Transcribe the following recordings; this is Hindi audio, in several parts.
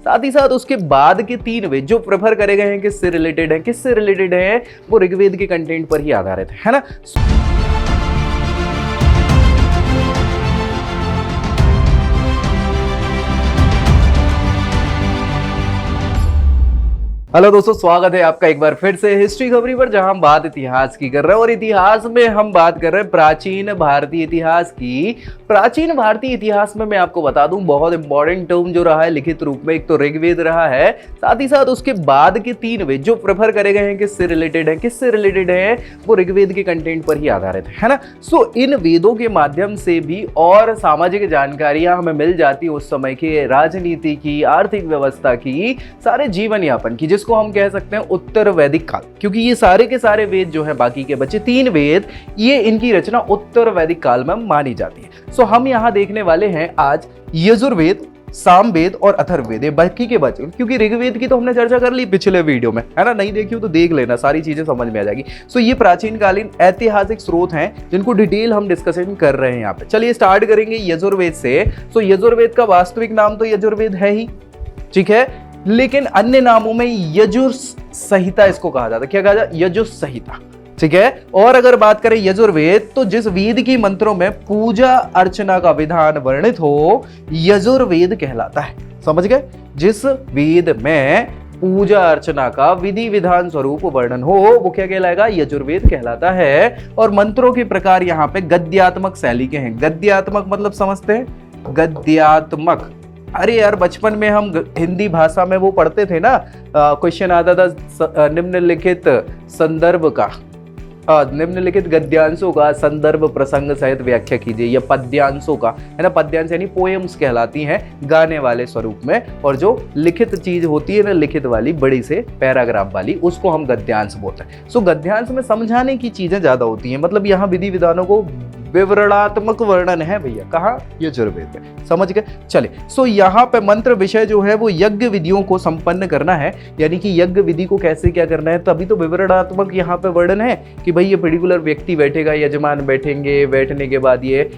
साथ ही साथ उसके बाद के 3 वेद जो प्रेफर करे गए हैं किससे रिलेटेड है, वो ऋग्वेद के कंटेंट पर ही आधारित है ना। हेलो दोस्तों, स्वागत है आपका एक बार फिर से हिस्ट्री खबरी पर, जहां हम बात इतिहास की कर रहे हैं। और इतिहास में हम बात कर रहे हैं प्राचीन भारतीय इतिहास की। प्राचीन भारतीय इतिहास में मैं आपको बता दूं, बहुत इंपॉर्टेंट टर्म जो रहा है लिखित रूप में, एक तो ऋग्वेद रहा है, साथ ही साथ उसके बाद के 3 वेद जो प्रेफर करे गए हैं किससे रिलेटेड है, वो ऋग्वेद के कंटेंट पर ही आधारित है ना। सो इन वेदों के माध्यम से भी और सामाजिक जानकारियां हमें मिल जाती है उस समय के राजनीति की, आर्थिक व्यवस्था की, सारे जीवन यापन की, जिसको हम कह सकते हैं उत्तर वैदिक काल। क्योंकि ये सारे के सारे वेद जो है, बाकी के बचे 3 वेद, ये इनकी रचना उत्तर वैदिक काल में मानी जाती है। सो हम यहां देखने वाले हैं आज यजुर्वेद, सामवेद और अथर्ववेद, बाकी के बचे। क्योंकि ऋग्वेद की तो हमने चर्चा कर ली पिछले वीडियो में, है ना, नहीं देखी हो तो देख लेना, सारी चीजें समझ में आ जाएगी। सो ये प्राचीन कालीन ऐतिहासिक स्रोत हैं जिनको डिटेल हम डिस्कशन कर रहे हैं यहाँ पे। चलिए स्टार्ट करेंगे यजुर्वेद से। सो यजुर्वेद का वास्तविक नाम तो यजुर्वेद है ही, ठीक है, लेकिन अन्य नामों में यजुर संहिता इसको कहा जाता है। क्या कहा जाता है? यजुर संहिता, ठीक है। और अगर बात करें यजुर्वेद, तो जिस वेद की मंत्रों में पूजा अर्चना का विधान वर्णित हो, यजुर्वेद कहलाता है। समझ गए? जिस वेद में पूजा अर्चना का विधि विधान स्वरूप वर्णन हो, वो क्या कहलाएगा? यजुर्वेद कहलाता है। और मंत्रों के प्रकार यहाँ पे गद्यात्मक शैली के हैं। गद्यात्मक मतलब समझते हैं? गद्यात्मक, अरे यार बचपन में हम हिंदी भाषा में वो पढ़ते थे ना, क्वेश्चन आता था निम्नलिखित संदर्भ का, निम्नलिखित गद्यांशों का संदर्भ प्रसंग सहित व्याख्या कीजिए, या पद्यांशों का, है ना। पद्यांश यानी पोएम्स कहलाती हैं गाने वाले स्वरूप में, और जो लिखित चीज होती है ना, लिखित वाली बड़ी से पैराग्राफ वाली, उसको हम गद्यांश बोलते हैं। सो गद्यांश में समझाने की चीजें ज्यादा होती हैं, मतलब यहाँ विधि विधानों को विवरणात्मक वर्णन है भैया, कहाँ? यजुर्वेद में। समझ गए? चले, सो यहाँ पे मंत्र विषय जो है वो यज्ञ विधियों को संपन्न करना है, यानी कि यज्ञ विधि को कैसे क्या करना है। तभी तो विवरणात्मक यहाँ पे वर्णन है कि भाई ये पर्टिकुलर व्यक्ति बैठेगा, यजमान बैठेंगे, बैठने के बाद ये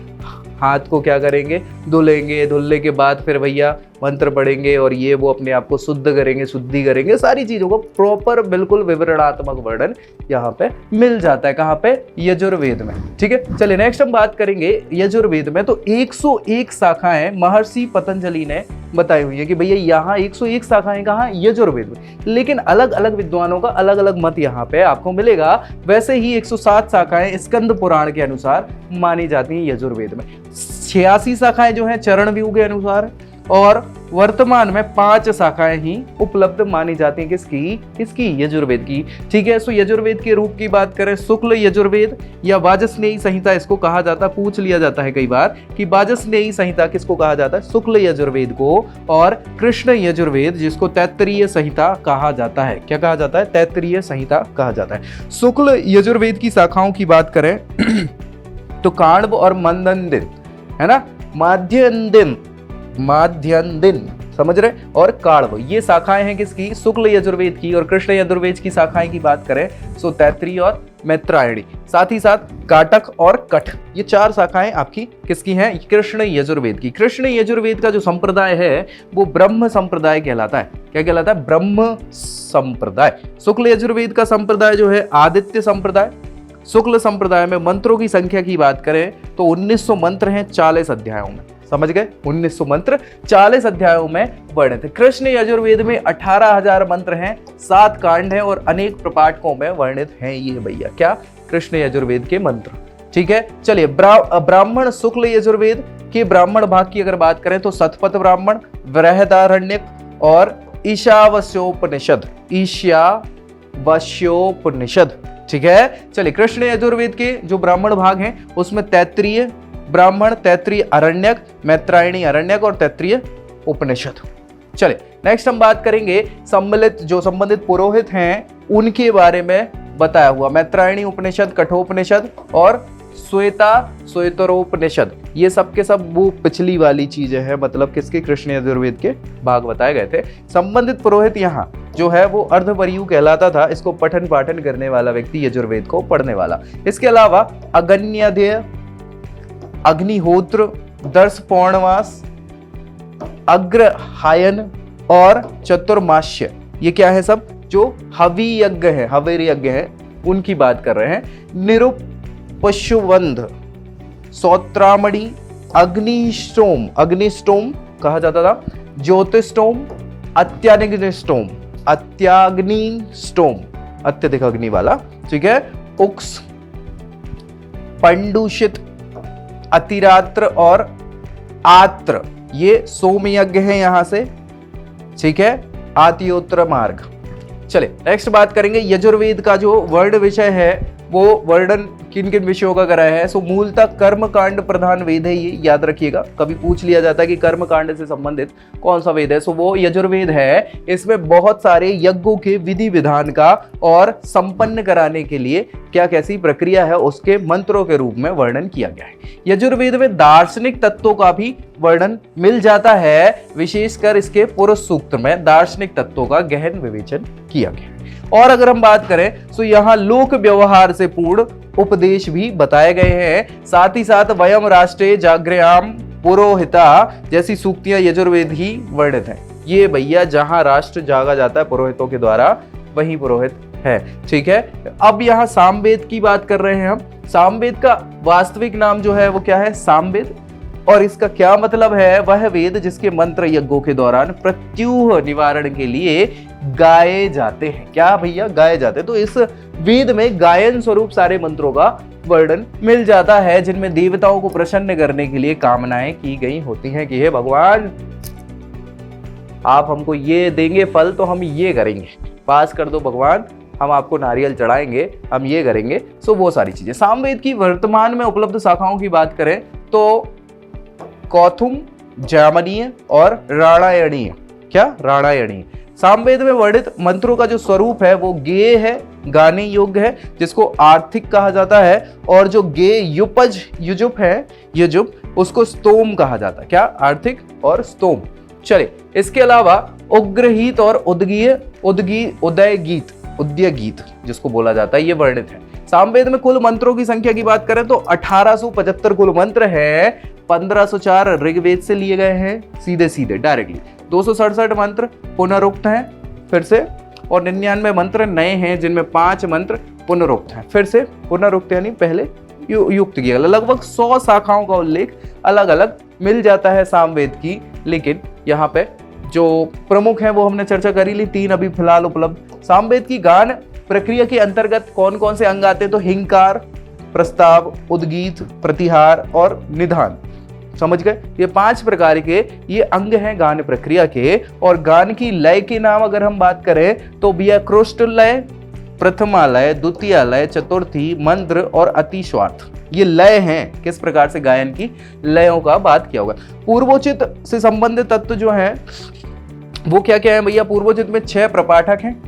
हाथ को क्या करेंगे? धुलेंगे, धुलने के बाद फिर भैया मंत्र पढ़ेंगे, और ये वो अपने आप को शुद्ध करेंगे, शुद्धि करेंगे, सारी चीजों को प्रॉपर बिल्कुल विवरणात्मक वर्णन यहाँ पे मिल जाता है। कहाँ पे? यजुर्वेद में, ठीक है। चलिए नेक्स्ट हम बात करेंगे यजुर्वेद में। तो 101 शाखाएं महर्षि पतंजलि ने बताई हुई है कि भैया यहाँ 101 शाखाएं कहाँ? यजुर्वेद में। लेकिन अलग अलग विद्वानों का अलग अलग मत यहाँ पे आपको मिलेगा। वैसे ही 107 शाखाएं स्कंद पुराण के अनुसार मानी जाती हैं यजुर्वेद में। 86 शाखाएं जो हैं चरण व्यू के अनुसार, और वर्तमान में 5 शाखाएं ही उपलब्ध मानी जाती हैं। किसकी? यजुर्वेद की, ठीक है। सो यजुर्वेद के रूप की बात करें, शुक्ल यजुर्वेद या वाजस्नेयी संहिता इसको कहा जाता है। पूछ लिया जाता है कई बार कि वाजस्नेयी संहिता किसको कहा जाता है? शुक्ल यजुर्वेद को। और कृष्ण यजुर्वेद जिसको तैत्तरीय संहिता कहा जाता है। क्या कहा जाता है? तैत्तरीय संहिता कहा जाता है। शुक्ल यजुर्वेद की शाखाओं की बात करें तो काण्व और मंदनदिन, है ना, माध्यन्दिन, समझ रहे, और काण्व, ये शाखाएं हैं किसकी? शुक्ल यजुर्वेद की। और कृष्ण यजुर्वेद की शाखाएं की बात करें सो तैत्तरीय और मैत्रायणी, साथ ही साथ काटक और कठ, ये 4 शाखाएं आपकी किसकी हैं? कृष्ण यजुर्वेद की। कृष्ण यजुर्वेद का जो संप्रदाय है वो ब्रह्म संप्रदाय कहलाता है। क्या कहलाता है? ब्रह्म संप्रदाय। शुक्ल यजुर्वेद का संप्रदाय जो है आदित्य संप्रदाय। शुक्ल संप्रदाय में मंत्रों की संख्या की बात करें तो 1900 मंत्र हैं 40 अध्यायों में। समझ गए? 1900 मंत्र 40 अध्यायों में वर्णित है। कृष्ण यजुर्वेद में 18,000 मंत्र हैं, 7 कांड हैं और अनेक प्रपाठकों में वर्णित हैं ये भैया। क्या? कृष्ण यजुर्वेद के मंत्र, ठीक है। चलिए ब्राह्मण शुक्ल यजुर्वेद के ब्राह्मण भाग की अगर बात करें तो शतपथ ब्राह्मण, बृहदारण्यक और ईशावास्योपनिषद, ठीक है। चलिए कृष्ण यजुर्वेद के जो ब्राह्मण भाग हैं उसमें तैत्तरीय ब्राह्मण, तैत्तरीय अरण्यक, मैत्रायणी अरण्यक और तैत्तरीय उपनिषद। चलिए नेक्स्ट हम बात करेंगे संबंधित पुरोहित हैं उनके बारे में बताया हुआ। मैत्रायणी उपनिषद, कठोपनिषद और श्वेतरोपनिषद, ये सब के सब वो पिछली वाली चीजें हैं, मतलब किसके? कृष्ण यजुर्वेद के भाग बताए गए थे। संबंधित पुरोहित यहाँ जो है वो अर्धपरियु कहलाता था, इसको पठन पाठन करने वाला व्यक्ति, यजुर्वेद को पढ़ने वाला। इसके अलावा अगन्याध्यय, अग्निहोत्र, दर्श पौर्णमास, अग्रहायन, और चतुर्मास्य, ये क्या है सब? जो हवि यज्ञ है, हविर यज्ञ है, उनकी बात कर रहे हैं। निरुपशुवंध, सौत्रामणि, अग्निष्टोम, अग्निष्टोम कहा जाता था, ज्योतिष्टोम, अत्याग्निष्टोम, अत्याग्निष्टोम, अत्यधिक अग्नि वाला, ठीक है, उक्स, पंडुषित, अतिरात्र और आत्र, ये सोम यज्ञ है यहां से, ठीक है, आत्योत्र मार्ग। चले नेक्स्ट बात करेंगे यजुर्वेद का जो वर्ण विषय है वो वर्णन किन किन विषयों का करा है। सो मूलतः कर्म कांड प्रधान वेद है, ये याद रखिएगा, कभी पूछ लिया जाता है कि कर्म कांड से संबंधित कौन सा वेद है, सो वो यजुर्वेद है। इसमें बहुत सारे यज्ञों के विधि विधान का और संपन्न कराने के लिए क्या कैसी प्रक्रिया है उसके मंत्रों के रूप में वर्णन किया गया है। यजुर्वेद में दार्शनिक तत्वों का भी वर्णन मिल जाता है, विशेषकर इसके पुरुष सूक्त में दार्शनिक तत्वों का गहन विवेचन किया गया है। और अगर हम बात करें तो यहाँ लोक व्यवहार से पूर्ण उपदेश भी बताए गए हैं, साथ ही साथ वयम राष्ट्रे जागृयाम पुरोहिता जैसी सूक्तियां यजुर्वेद ही वर्णित हैं। ये भैया जहां राष्ट्र जागा जाता है पुरोहितों के द्वारा, वही पुरोहित है, ठीक है। अब यहाँ सामवेद की बात कर रहे हैं हम। सामवेद का वास्तविक नाम जो है वो क्या है? सामवेद। और इसका क्या मतलब है? वह वेद जिसके मंत्र यज्ञों के दौरान प्रत्यूह निवारण के लिए गाए जाते हैं। क्या भैया? गाए जाते हैं। तो इस वेद में गायन स्वरूप सारे मंत्रों का वर्णन मिल जाता है, जिनमें देवताओं को प्रसन्न करने के लिए कामनाएं की गई होती हैं कि हे भगवान, आप हमको ये देंगे फल तो हम ये करेंगे, पास कर दो भगवान, हम आपको नारियल चढ़ाएंगे, हम ये करेंगे। सो वो सारी चीजें। सामवेद की वर्तमान में उपलब्ध शाखाओं की बात करें तो कौथुम, जामनीय और राणायणीय। क्या? राणायणीय। सामवेद में वर्णित मंत्रों का जो स्वरूप है वो गेय है, गाने योग्य है, जिसको आर्थिक कहा जाता है। और जो गेय युपज युजुप है, युजुप, उसको स्तोम कहा जाता है। क्या? आर्थिक और स्तोम। चले, इसके अलावा उग्रहीत और उदय गीत, उद्य गीत जिसको बोला जाता है, ये वर्णित है। सामवेद में कुल मंत्रों की संख्या की बात करें तो 1875 कुल मंत्र है। 1504 ऋग्वेद से लिए गए हैं सीधे सीधे डायरेक्टली। 267 मंत्र पुनरुक्त हैं फिर से, और 99 मंत्र नए हैं, जिनमें 5 मंत्र पुनरुक्त हैं। फिर से पुनरुक्त यानी पहले युक्त किया। लगभग 100 शाखाओं का उल्लेख अलग अलग मिल जाता है सामवेद की, लेकिन यहाँ पे जो प्रमुख है वो हमने चर्चा करी ली, 3 अभी फिलहाल उपलब्ध। सामवेद की गान प्रक्रिया के अंतर्गत कौन कौन से अंग आते हैं? तो हिंकार, प्रस्ताव, उद्गीत, प्रतिहार और निधान। समझ गए? ये 5 प्रकार के ये अंग हैं गान प्रक्रिया के। और गान की लय के नाम अगर हम बात करें तो व्याकृष्ट लय, प्रथमा लय, द्वितीय लय, चतुर्थी, मंद्र और अतिस्वार्थ, ये लय हैं। किस प्रकार से गायन की लयों का बात किया होगा। पूर्वोचित से संबंधित तत्व जो हैं वो क्या क्या है भैया? पूर्वोचित में 6 प्रपाठक हैं।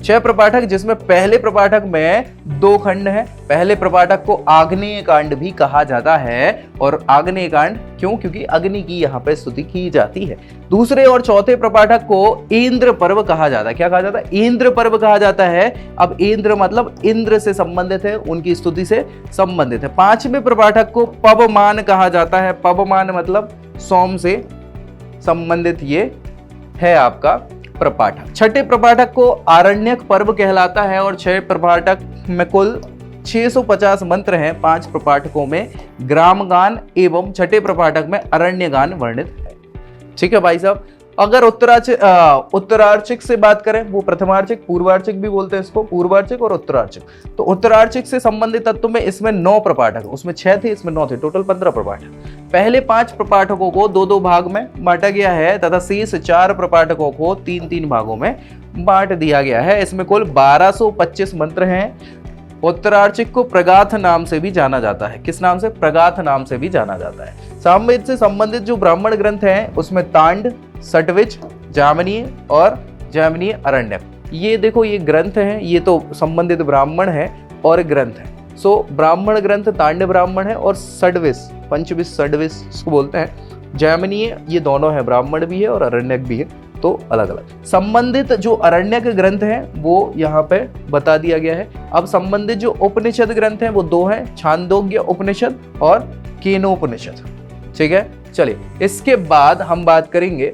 6 प्रपाठक, जिसमें पहले प्रपाठक में 2 खंड हैं। पहले प्रपाठक को आग्नेय कांड भी कहा जाता है। और आग्नेय कांड क्यों? क्योंकि अग्नि की यहाँ पे स्तुति की जाती है। दूसरे और चौथे प्रपाठक को इंद्र पर्व कहा जाता है। क्या कहा जाता है? इंद्र पर्व कहा जाता है। अब इंद्र मतलब इंद्र से संबंधित है, उनकी स्तुति से संबंधित है। 5वें प्रपाठक को पवमान कहा जाता है। पवमान मतलब सोम से संबंधित ये है आपका प्रपाठक। 6ठे प्रपाठक को आरण्यक पर्व कहलाता है। और 6 प्रपाठक में कुल 650 मंत्र हैं। 5 प्रपाठकों में ग्राम गान एवं 6ठे प्रपाठक में अरण्य गान वर्णित है। ठीक है भाई साहब। अगर उत्तरार्चिक से बात करें, वो प्रथमार्चिक, पूर्वार्चिक भी बोलते हैं इसको, पूर्वार्चिक और उत्तरार्चिक। तो उत्तरार्चिक से संबंधित तत्व में इसमें 9 प्रपाठक, उसमें 6 थे, इसमें 9 थे, टोटल 15 प्रपाठक। पहले 5 प्रपाठकों को 2-2 भाग में बांटा गया है तथा शेष 4 प्रपाठकों को 3-3 भागों में बांट दिया गया है। इसमें कुल 1225 मंत्र हैं। उत्तरार्चिक को प्रगाथ नाम से भी जाना जाता है। किस नाम से? प्रगाथ नाम से भी जाना जाता है। सामवेद से संबंधित जो ब्राह्मण ग्रंथ हैं उसमें तांड, सटविच, जामनीय और जामनीय अरण्यक, ये देखो ये ग्रंथ हैं, ये तो संबंधित ब्राह्मण है और ग्रंथ है। सो ब्राह्मण ग्रंथ तांड ब्राह्मण है और सडविस, पंचविश, सडविस इसको बोलते हैं। जामनीय ये दोनों है, ब्राह्मण भी है और अरण्यक भी है, तो अलग अलग। संबंधित जो अरण्यक ग्रंथ हैं वो यहाँ पे बता दिया गया है। अब संबंधित जो उपनिषद ग्रंथ हैं वो 2 हैं, छांदोग्य उपनिषद और केनोपनिषद। ठीक है, चलिए इसके बाद हम बात करेंगे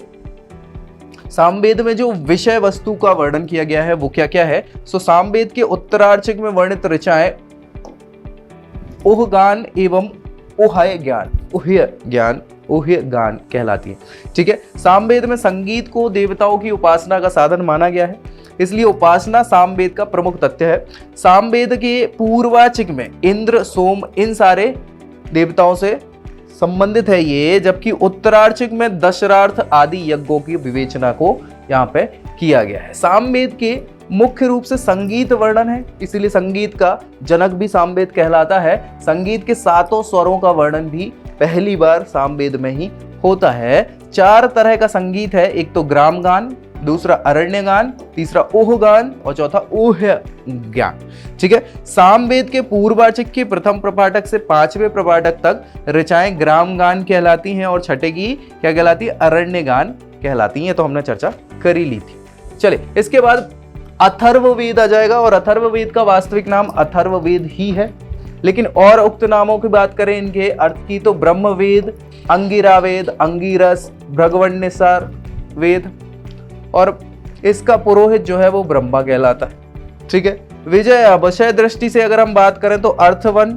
सामवेद में जो विषय वस्तु का वर्णन किया गया है वो क्या क्या है? सामवेद के उत्तरार्चिक में वर्णित ऋचाएं उहगान एवं उह्य ज्ञान कहलाती है। ठीक है, सामवेद में संगीत को देवताओं की उपासना का साधन माना गया है, इसलिए उपासना सामवेद का प्रमुख तथ्य है। सामवेद के पूर्वाचिक में इंद्र, सोम, इन सारे देवताओं से संबंधित है ये, जबकि उत्तरार्चिक में दशरार्थ आदि यज्ञों की विवेचना को यहाँ पे किया गया है। सामवेद के मुख्य रूप से संगीत वर्णन है, इसीलिए संगीत का जनक भी सामवेद कहलाता है। संगीत के 7 स्वरों का वर्णन भी पहली बार सामवेद में ही होता है। 4 तरह का संगीत है, एक तो ग्राम गान, दूसरा अरण्य गान, तीसरा ओह गान और चौथा ओह्य ज्ञान। ठीक है, सामवेद के पूर्वाचिक के प्रथम प्रपाठक से 5वें प्रपाठक तक ऋचाएं ग्राम गान कहलाती हैं और छठे की क्या कहलाती है? अरण्य गान कहलाती हैं। तो हमने चर्चा कर ही ली थी। चलिए, इसके बाद अथर्ववेद आ जाएगा और अथर्ववेद का वास्तविक नाम अथर्ववेद ही है, लेकिन और उक्त नामों की बात करें इनके अर्थ की तो ब्रह्मवेद, अंगिरावेद, अंगिरस, भृगवन्निसार वेद, और इसका पुरोहित जो है वो ब्रह्मा कहलाता है। ठीक है, विषय दृष्टि से अगर हम बात करें तो अर्थवन,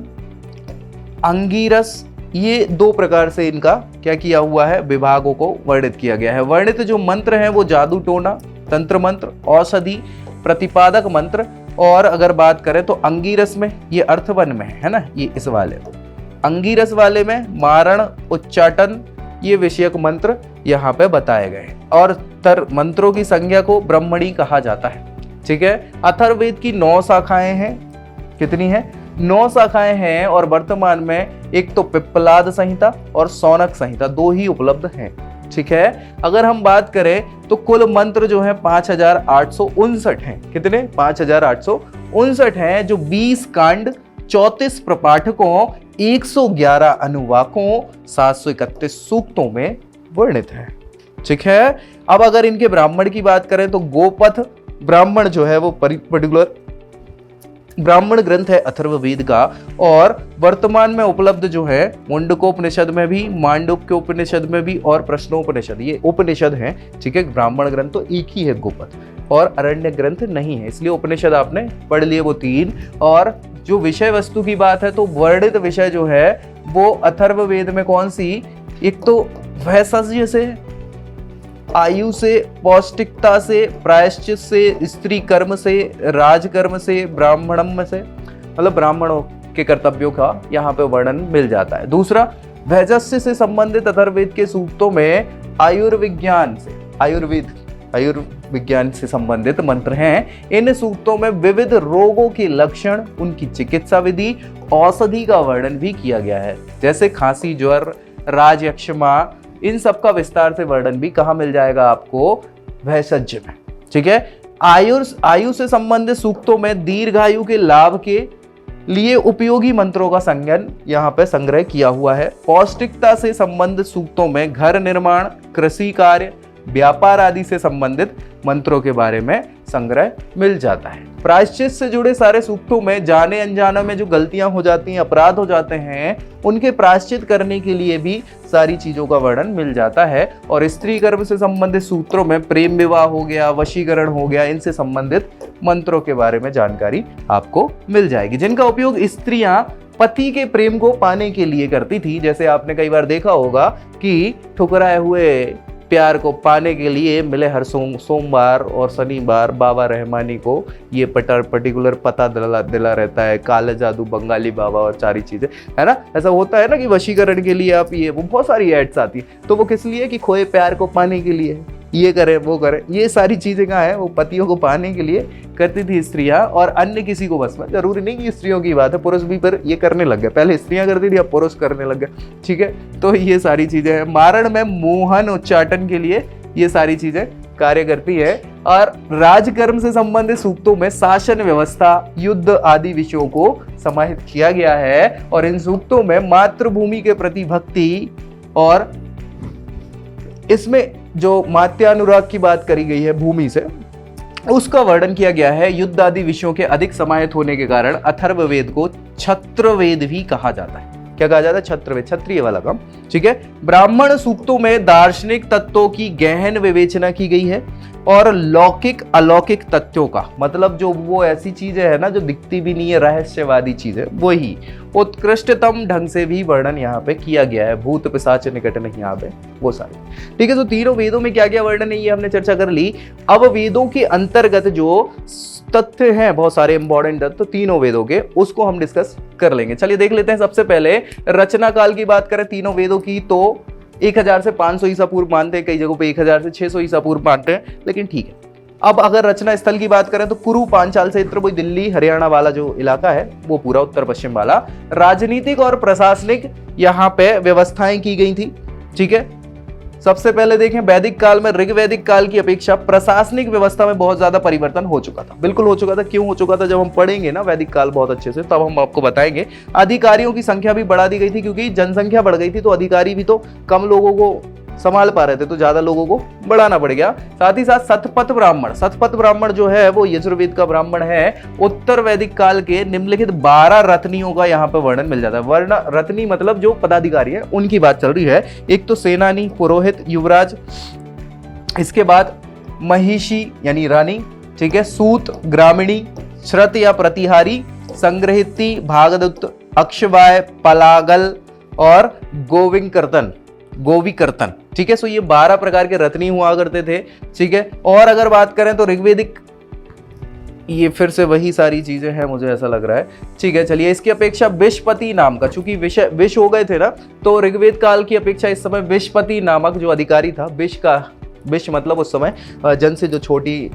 अंगिरस, ये 2 प्रकार से इनका क्या किया हुआ है? विभागों को वर्णित किया गया है। वर्णित जो मंत्र हैं वो जादू टोना, तंत्र मंत्र, औषधि, प्रतिपादक मंत्र, और अगर बात करें तो अंगिरस में, ये अर्थवन में है ना, ये इस वाले अंगिरस वाले में मारण, उच्चाटन, ये विषयक मंत्र यहाँ पे बताए गए हैं। और तर मंत्रों की संज्ञा को ब्रह्मणी कहा जाता है। ठीक है, अथर्ववेद की 9 शाखाएं हैं। कितनी है? 9 शाखाएं हैं, और वर्तमान में एक तो पिप्पलाद संहिता और सौनक संहिता 2 ही उपलब्ध हैं। ठीक है, अगर हम बात करें तो कुल मंत्र जो है 5859 हैं। कितने? 5859 हैं, जो 20 कांड, 34 प्रपाठकों, 111 अनुवाकों, 731 सूक्तों में वर्णित है। ठीक है, अब अगर इनके ब्राह्मण की बात करें तो गोपथ ब्राह्मण जो है वो पर्टिकुलर ब्राह्मण ग्रंथ है अथर्ववेद का, और वर्तमान में उपलब्ध जो है मुंडकोपनिषद में भी, मांडुक्य उपनिषद में भी और प्रश्नोपनिषद, ये उपनिषद हैं। ठीक है, ब्राह्मण ग्रंथ तो एक ही है गोपथ, और अरण्य ग्रंथ नहीं है, इसलिए उपनिषद आपने पढ़ लिए वो 3। और जो विषय वस्तु की बात है तो वर्णित विषय जो है वो अथर्ववेद में कौन सी? एक तो वैसज्य से, आयु से, पौष्टिकता से, प्रायश्चित से, स्त्री कर्म से, राजकर्म से, ब्राह्मणम से, मतलब ब्राह्मणों के कर्तव्यों का यहाँ पे वर्णन मिल जाता है। दूसरा, वैजस्य से संबंधित अथर्ववेद के सूक्तों में आयुर्विज्ञान से संबंधित मंत्र हैं। इन सूक्तों में विविध रोगों के लक्षण, उनकी चिकित्सा विधि, औषधि का वर्णन भी किया गया है, जैसे खांसी, ज्वर, राजयक्षमा, इन सब का विस्तार से वर्णन भी कहाँ मिल जाएगा आपको? वैसज्य में। ठीक है, आयु से संबंधित सूक्तों में दीर्घायु के लाभ के लिए उपयोगी मंत्रों का संज्ञान यहाँ पे संग्रह किया हुआ है। पौष्टिकता से संबंधित सूक्तों में घर निर्माण, कृषि कार्य, व्यापार आदि से संबंधित मंत्रों के बारे में संग्रह मिल जाता है। प्रायश्चित से जुड़े सारे सूक्तों में जाने अनजाने में जो गलतियां हो जाती हैं, अपराध हो जाते हैं, उनके प्रायश्चित करने के लिए भी सारी चीजों का वर्णन मिल जाता है। और स्त्री गर्भ से संबंधित सूत्रों में प्रेम विवाह हो गया, वशीकरण हो गया, इनसे संबंधित मंत्रों के बारे में जानकारी आपको मिल जाएगी, जिनका उपयोग स्त्रियां पति के प्रेम को पाने के लिए करती थी। जैसे आपने कई बार देखा होगा कि ठुकराए हुए प्यार को पाने के लिए मिले हर सोमवार और शनिवार बाबा रहमानी को ये पर्टिकुलर पता दिला रहता है, काला जादू, बंगाली बाबा और सारी चीजें, है ना। ऐसा होता है ना कि वशीकरण के लिए आप ये वो बहुत सारी एड्स आती है, तो वो किस लिए? कि खोए प्यार को पाने के लिए, ये करें वो करें, ये सारी चीजें कहाँ है? वो पतियों को पाने के लिए करती थी स्त्रियां, और अन्य किसी को बस में। जरूरी नहीं कि स्त्रियों की बात है, पुरुष भी पर ये करने लग गए। पहले स्त्रियां करती थी, अब पुरुष करने लग गए। ठीक है, तो ये सारी चीजें हैं। मारण में मोहन उच्चाटन के लिए ये सारी चीजें कार्य करती है। और राजकर्म से संबंधित सूक्तों में शासन व्यवस्था, युद्ध आदि विषयों को समाहित किया गया है। और इन सूक्तों में मातृभूमि के प्रति भक्ति, और इसमें जो मात्यानुराग की बात करी गई है भूमि से, उसका वर्णन किया गया है। युद्ध आदि विषयों के अधिक समाहित होने के कारण अथर्ववेद को छत्रवेद भी कहा जाता है। क्या कहा जाता है, छत्रवेद, क्षत्रिय वाला काम, ठीक है। ब्राह्मण सूक्तों में दार्शनिक तत्वों की गहन विवेचना की गई है और लौकिक अलौकिक तथ्यों का, मतलब जो वो ऐसी चीजें है ना जो दिखती भी नहीं है, रहस्यवादी चीजें, वही उत्कृष्टतम ढंग से भी वर्णन यहाँ पे किया गया है। भूत पिशाच निकट नहीं आवे, वो सारे, ठीक है। तो तीनों वेदों में क्या क्या वर्णन है ये हमने चर्चा कर ली। अब वेदों के अंतर्गत जो तथ्य हैं, बहुत सारे इंपॉर्टेंट तथ्य तीनों वेदों के, उसको हम डिस्कस कर लेंगे। चलिए देख लेते हैं। सबसे पहले रचना काल की बात करें तीनों वेदों की तो 1000 से 500 ईसा पूर्व मानते हैं, कई जगहों पे 1000 से 600 ईसा पूर्व मानते हैं, लेकिन ठीक है। अब अगर रचना स्थल की बात करें तो कुरु पांचाल क्षेत्र, वो दिल्ली हरियाणा वाला जो इलाका है, वो पूरा उत्तर पश्चिम वाला, राजनीतिक और प्रशासनिक यहाँ पे व्यवस्थाएं की गई थी, ठीक है। सबसे पहले देखें वैदिक काल में ऋग्वैदिक काल की अपेक्षा प्रशासनिक व्यवस्था में बहुत ज्यादा परिवर्तन हो चुका था, बिल्कुल हो चुका था। क्यों हो चुका था, जब हम पढ़ेंगे ना वैदिक काल बहुत अच्छे से, तब हम आपको बताएंगे। अधिकारियों की संख्या भी बढ़ा दी गई थी, क्योंकि जनसंख्या बढ़ गई थी तो अधिकारी भी तो कम लोगों को संभाल पा रहे थे, तो ज्यादा लोगों को बढ़ाना पड़ गया। साथ ही साथ सतपथ ब्राह्मण, सतपथ ब्राह्मण जो है वो यजुर्वेद का ब्राह्मण है। उत्तर वैदिक काल के निम्नलिखित 12 रत्नियों का यहाँ पे वर्णन मिल जाता है। वर्ण रत्नी मतलब जो पदाधिकारी है उनकी बात चल रही है। एक तो सेनानी, पुरोहित, युवराज, इसके बाद महिषी यानी रानी, ठीक है, सूत, ग्रामीणी, श्रत या प्रतिहारी, संग्रहिती, भागदूत, अक्षवाय, पलागल और गोविकर्तन, ठीक है। सो ये 12 प्रकार के रत्नी हुआ करते थे, ठीक है। और अगर बात करें तो ऋग्वेदिक, ये फिर से वही सारी चीजें हैं मुझे ऐसा लग रहा है, ठीक है। चलिए इसकी अपेक्षा विषपति नाम का, चूंकि विष हो गए थे ना, तो ऋग्वेद काल की अपेक्षा इस समय विषपति नामक जो अधिकारी था, विष मतलब उस समय जन से जो छोटी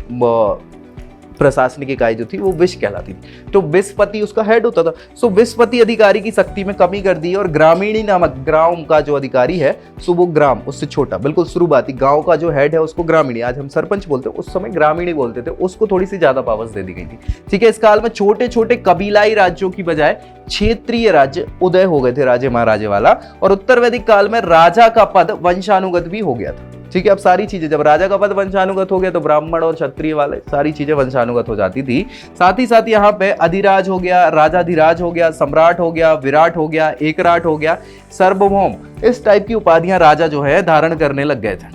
प्रशासनिक इकाई जो थी वो विष कहलाती थी, तो विषपति उसका हेड होता था। सो विषपति अधिकारी की शक्ति में कमी कर दी और ग्रामीणी नामक ग्राम का जो अधिकारी है, सो वो ग्राम उससे छोटा, बिल्कुल शुरुआती गांव का जो हेड है उसको ग्रामीणी, आज हम सरपंच बोलते हैं, उस समय ग्रामीणी बोलते थे, उसको थोड़ी सी ज्यादा पावर्स दे दी गई थी, ठीक है। इस काल में छोटे छोटे कबीलाई राज्यों की बजाय क्षेत्रीय राज्य उदय हो गए थे, राजे महाराजे वाला। और उत्तर वैदिक काल में राजा का पद वंशानुगत भी हो गया था, ठीक है। अब सारी चीजें, जब राजा का पद वंशानुगत हो गया तो ब्राह्मण और क्षत्रिय वाले सारी चीजें वंशानुगत हो जाती थी। साथ ही साथ यहाँ पे अधिराज हो गया, राजाधिराज हो गया, सम्राट हो गया, विराट हो गया, एकराट हो गया, सार्वभौम, इस टाइप की उपाधियां राजा जो है धारण करने लग गए थे,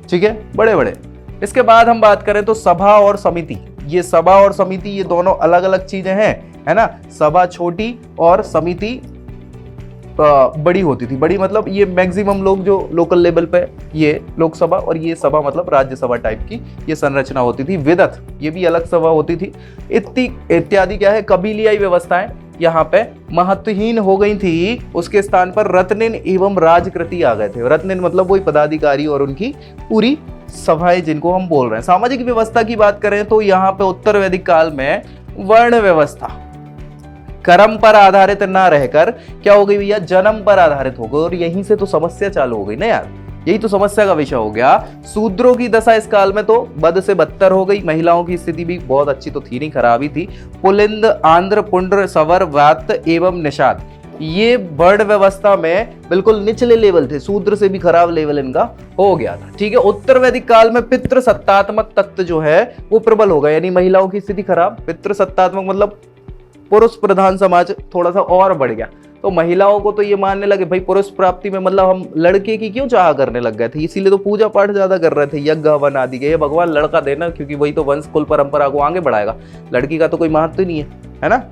ठीक है, बड़े बड़े। इसके बाद हम बात करें तो सभा और समिति, ये सभा और समिति ये दोनों अलग अलग चीजें हैं, है ना। सभा छोटी और समिति बड़ी होती थी। बड़ी मतलब ये मैक्सिमम लोग जो लोकल लेवल पे, ये लोकसभा, और ये सभा मतलब राज्यसभा टाइप की ये संरचना होती थी। विदत, ये भी अलग सभा होती थी। इत्यादि क्या है, कबीलियाई व्यवस्थाएं यहाँ पे महत्वहीन हो गई थी। उसके स्थान पर रत्निन एवं राजकृति आ गए थे। रत्निन मतलब वही पदाधिकारी और उनकी पूरी सभाएं जिनको हम बोल रहे हैं। सामाजिक व्यवस्था की बात करें तो यहाँ पे उत्तर वैदिक काल में वर्ण व्यवस्था कर्म पर आधारित ना रहकर क्या हो गई भैया, जन्म पर आधारित हो गई। और यहीं से तो समस्या चालू हो गई ना यार, यही तो समस्या का विषय हो गया। शूद्रों की दशा इस काल में तो बद से बदतर हो गई। महिलाओं की स्थिति भी बहुत अच्छी तो थी नहीं, खराब ही थी। पुलिंद, आंध्र, पुंड्र, सवर, व्यात एवं निषाद, ये वर्ण व्यवस्था में बिल्कुल निचले लेवल थे, शूद्र से भी खराब लेवल इनका हो गया था, ठीक है। उत्तर वैदिक काल में पितृ सत्तात्मक तत्व जो है वो प्रबल हो गया, यानी महिलाओं की स्थिति खराब। पितृ सत्तात्मक मतलब पुरुष प्रधान समाज थोड़ा सा और बढ़ गया, तो महिलाओं को तो ये मानने लगे भाई पुरुष प्राप्ति में मतलब हम लड़के की क्यों चाह करने लग गए थे, इसीलिए तो पूजा पाठ ज्यादा कर रहे थे, यज्ञ हवन आदि के, ये भगवान लड़का देना, क्योंकि वही तो वंश कुल परंपरा को आगे बढ़ाएगा, लड़की का तो कोई महत्व नहीं है ना।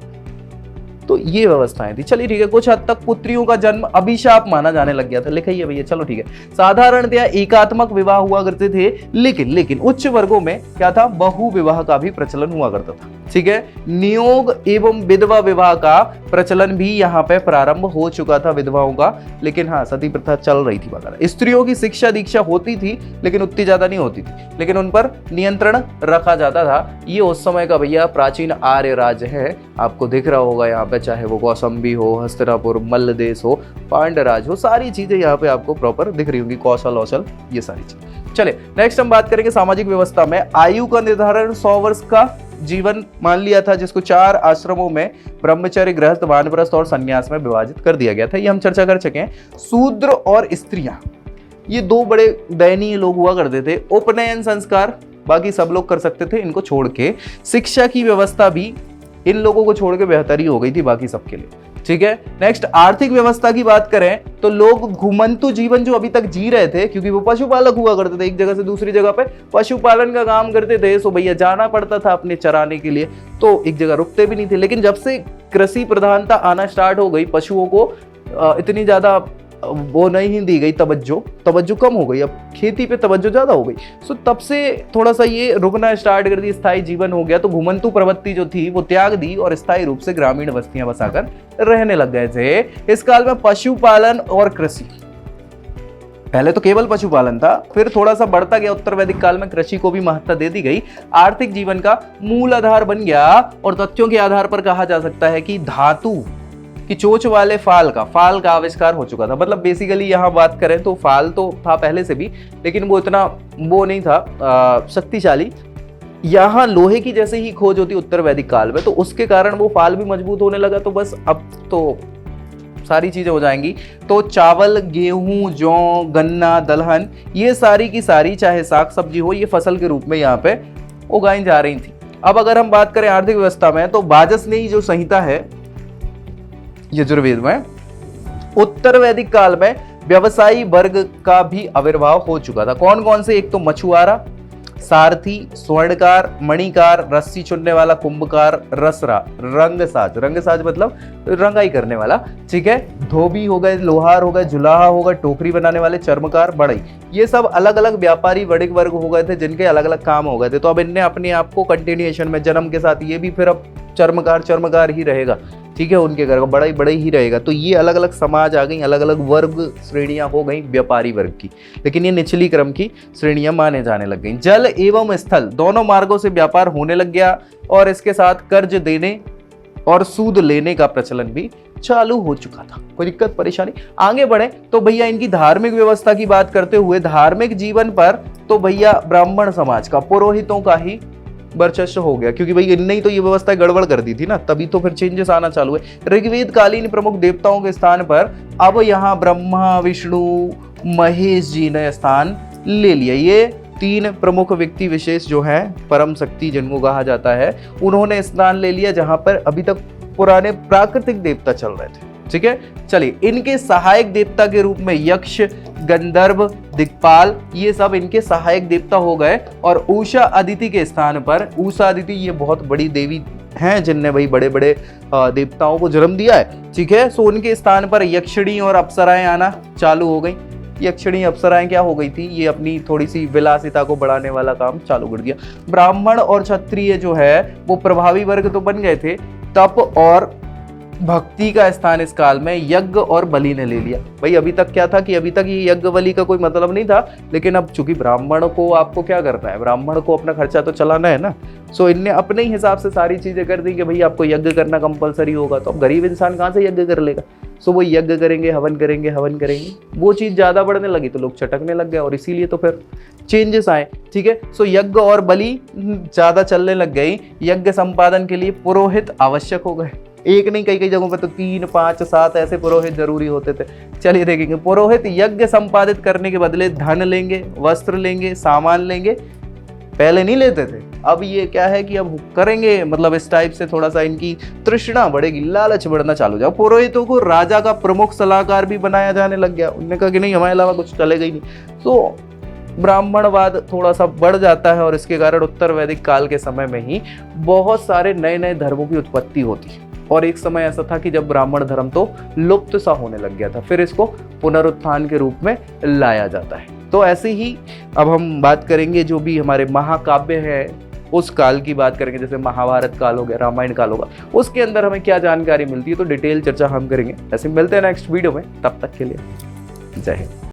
तो ये व्यवस्थाएं थी। चलिए ठीक है, कुछ हद तक पुत्रियों का जन्म अभिशाप माना जाने लग गया था, लिखा ही है भैया, चलो ठीक है। साधारणतया एकात्मक विवाह हुआ करते थे, लेकिन उच्च वर्गों में क्या था, बहु विवाह का भी प्रचलन हुआ करता था, ठीक है। नियोग एवं विधवा विवाह का प्रचलन भी यहाँ पे प्रारंभ हो चुका था विधवाओं का, लेकिन हाँ सती प्रथा चल रही थी वगैरह। स्त्रियों की शिक्षा दीक्षा होती थी, लेकिन उतनी ज्यादा नहीं होती थी, लेकिन उन पर नियंत्रण रखा जाता था। ये उस समय का भैया प्राचीन आर्य राज्य है, आपको दिख रहा होगा यहाँ पे, चाहे वो कौसंबी हो, हस्तिनापुर, मल्ल देश हो, पांडराज हो, सारी चीजें यहाँ पे आपको प्रॉपर दिख रही होंगी, कौशल औशल, ये सारी चीज। चले नेक्स्ट हम बात करेंगे सामाजिक व्यवस्था में। आयु का निर्धारण 100 वर्ष का जीवन मान लिया था, जिसको 4 आश्रमों में ब्रह्मचर्य, गृहस्थ, वानप्रस्थ और संन्यास में विभाजित कर दिया गया था। ये हम चर्चा कर चुके हैं। शूद्र और स्त्रियां, ये 2 बड़े दयनीय लोग हुआ करते थे। उपनयन संस्कार बाकी सब लोग कर सकते थे, इनको छोड़ के। शिक्षा की व्यवस्था भी इन लोगों को छोड़ के बेहतरी हो गई थी बाकी सबके लिए, ठीक है। नेक्स्ट आर्थिक व्यवस्था की बात करें तो लोग घुमंतु जीवन जो अभी तक जी रहे थे, क्योंकि वो पशुपालक हुआ करते थे, एक जगह से दूसरी जगह पे पशुपालन का काम करते थे, सो भैया जाना पड़ता था अपने चराने के लिए, तो एक जगह रुकते भी नहीं थे। लेकिन जब से कृषि प्रधानता आना स्टार्ट हो गई, पशुओं को इतनी ज्यादा वो नहीं दी गई, तवज्जो कम हो गई, अब खेती पे तवज्जो ज्यादा हो गई, सो तब से थोड़ा सा ये रुकना स्टार्ट कर दी, स्थायी जीवन हो गया। तो घुमंतु प्रवृत्ति जो थी वो त्याग दी और स्थायी रूप से ग्रामीण बस्तियां बसाकर रहने लग गए थे। इस काल में पशुपालन और कृषि, पहले तो केवल पशुपालन था, फिर थोड़ा सा बढ़ता गया, उत्तर वैदिक काल में कृषि को भी महत्ता दे दी गई, आर्थिक जीवन का मूल आधार बन गया। और तथ्यों के आधार पर कहा जा सकता है कि धातु कि चोंच वाले फाल का आविष्कार हो चुका था। मतलब बेसिकली यहाँ बात करें तो फाल तो था पहले से भी, लेकिन वो इतना वो नहीं था शक्तिशाली। यहाँ लोहे की जैसे ही खोज होती उत्तर वैदिक काल में, तो उसके कारण वो फाल भी मजबूत होने लगा। तो बस अब तो सारी चीजें हो जाएंगी। तो चावल, गेहूं, जौ, गन्ना, दलहन, ये सारी की सारी, चाहे साग सब्जी हो, ये फसल के रूप में यहाँ पे उगाई जा रही थी। अब अगर हम बात करें आर्थिक व्यवस्था में, तो वाजसनेयी जो संहिता है यजुर्वेद में, उत्तर वैदिक काल में व्यवसायी वर्ग का भी आविर्भाव हो चुका था। कौन कौन से? एक तो मछुआरा, सारथी, स्वर्णकार, मणिकार, रस्सी चुनने वाला, कुंभकार, रसरा, रंगसाज मतलब रंगाई करने वाला, ठीक है, धोबी हो गए, लोहार हो गए, जुलाहा हो गए, टोकरी बनाने वाले, चर्मकार, बढ़ई, ये सब अलग अलग व्यापारी वर्ग हो गए थे, जिनके अलग अलग काम हो गए थे। तो अब इनने अपने आप को कंटिन्यूएशन में जन्म के साथ ये भी फिर अब चर्मकार ही रहेगा, ठीक है, उनके घर का बड़ा ही रहेगा। तो ये अलग अलग समाज आ गई, अलग अलग वर्ग श्रेणियां हो गई व्यापारी वर्ग की, लेकिन ये निचली क्रम की श्रेणियां माने जाने लग गई। जल एवं स्थल दोनों मार्गों से व्यापार होने लग गया और इसके साथ कर्ज देने और सूद लेने का प्रचलन भी चालू हो चुका था। कोई दिक्कत परेशानी? आगे बढ़े तो भैया इनकी धार्मिक व्यवस्था की बात करते हुए, धार्मिक जीवन पर तो भैया ब्राह्मण समाज का, पुरोहितों का ही वर्चस्व हो गया, क्योंकि भाई इनने ही तो ये व्यवस्था गड़बड़ कर दी थी ना, तभी तो फिर चेंजेस आना चालू हुए। ऋग्वेद कालीन प्रमुख देवताओं के स्थान पर अब यहाँ ब्रह्मा, विष्णु, महेश जी ने स्थान ले लिया। ये तीन प्रमुख व्यक्ति विशेष जो हैं, परम शक्ति जिनको कहा जाता है, उन्होंने स्थान ले लिया जहां पर अभी तक पुराने प्राकृतिक देवता चल रहे थे। ठीक है, चलिए, इनके सहायक देवता के रूप में यक्ष, गंधर्व, दिक्पाल, ये सब इनके सहायक देवता हो गए। और उषा अदिति के स्थान पर, उषा अदिति ये बहुत बड़ी देवी हैं जिनने भाई बड़े बड़े देवताओं को जन्म दिया है, ठीक है। सो उनके स्थान पर यक्षिणी और अप्सराएं आना चालू हो गई। यक्षिणी अप्सराएं क्या हो गई थी, ये अपनी थोड़ी सी विलासिता को बढ़ाने वाला काम चालू कर दिया। ब्राह्मण और क्षत्रिय जो है वो प्रभावी वर्ग तो बन गए थे। तप और भक्ति का स्थान इस काल में यज्ञ और बलि ने ले लिया। भाई अभी तक क्या था कि अभी तक ये यज्ञ बलि का कोई मतलब नहीं था, लेकिन अब चूंकि ब्राह्मण को आपको क्या करना है, ब्राह्मण को अपना खर्चा तो चलाना है ना। सो इनने अपने ही हिसाब से सारी चीजें कर दी कि भाई आपको यज्ञ करना कंपलसरी होगा। तो अब गरीब इंसान कहाँ से यज्ञ कर लेगा? सो वो यज्ञ करेंगे, हवन करेंगे, वो चीज ज्यादा बढ़ने लगी तो लोग चटकने लग गए और इसीलिए तो फिर चेंजेस आए। ठीक है, सो यज्ञ और बलि ज्यादा चलने लग गई। यज्ञ संपादन के लिए पुरोहित आवश्यक हो गए। एक नहीं, कई जगहों पे तो 3, 5, 7 ऐसे पुरोहित जरूरी होते थे। चलिए देखेंगे, पुरोहित यज्ञ संपादित करने के बदले धन लेंगे, वस्त्र लेंगे, सामान लेंगे। पहले नहीं लेते थे, अब ये क्या है कि अब करेंगे, मतलब इस टाइप से थोड़ा सा इनकी तृष्णा बढ़ेगी, लालच बढ़ना चालू हो जाए। पुरोहितों को राजा का प्रमुख सलाहकार भी बनाया जाने लग गया। उन्होंने कहा कि नहीं, हमारे अलावा कुछ चलेगा ही नहीं। तो ब्राह्मणवाद थोड़ा सा बढ़ जाता है और इसके कारण उत्तर वैदिक काल के समय में ही बहुत सारे नए नए धर्मों की उत्पत्ति होती है। और एक समय ऐसा था कि जब ब्राह्मण धर्म तो लुप्त सा होने लग गया था, फिर इसको पुनरुत्थान के रूप में लाया जाता है। तो ऐसे ही अब हम बात करेंगे जो भी हमारे महाकाव्य है उस काल की बात करेंगे, जैसे महाभारत काल हो गया, रामायण काल होगा, उसके अंदर हमें क्या जानकारी मिलती है, तो डिटेल चर्चा हम करेंगे। ऐसे मिलते हैं नेक्स्ट वीडियो में, तब तक के लिए जय हिंद।